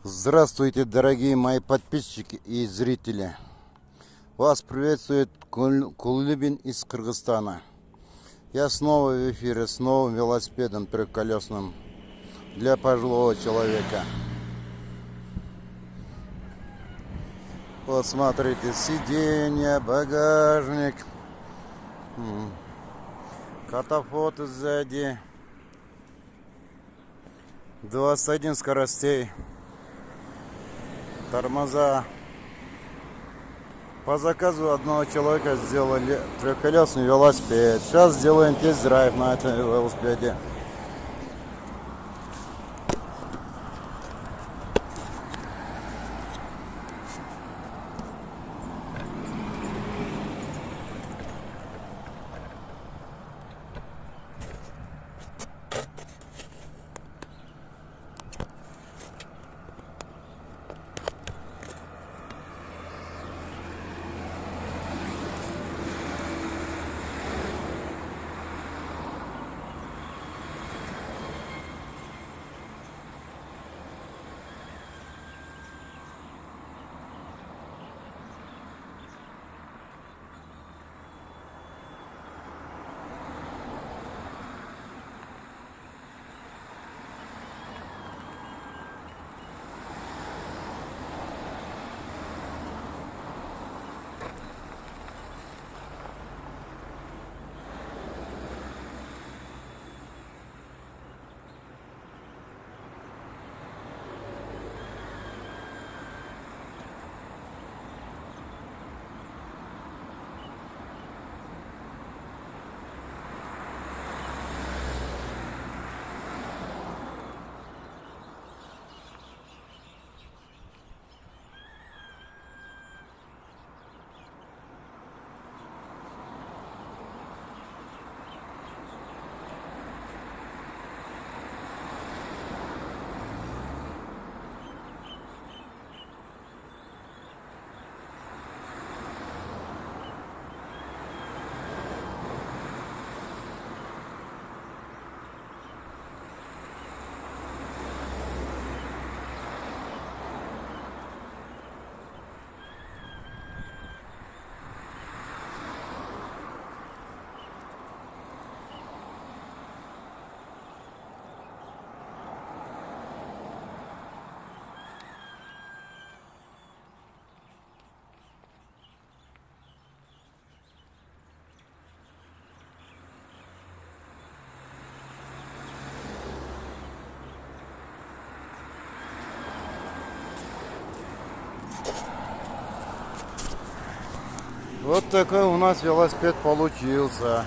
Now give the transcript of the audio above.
Здравствуйте, дорогие мои подписчики и зрители. Вас приветствует Кулибин из Кыргызстана. Я снова в эфире с новым велосипедом трехколесным для пожилого человека. Вот смотрите, сиденье, багажник, катафоты сзади, 21 скоростей, тормоза. По заказу одного человека сделали трехколесный велосипед. Сейчас сделаем тест-драйв на этом велосипеде. Вот такой у нас велосипед получился.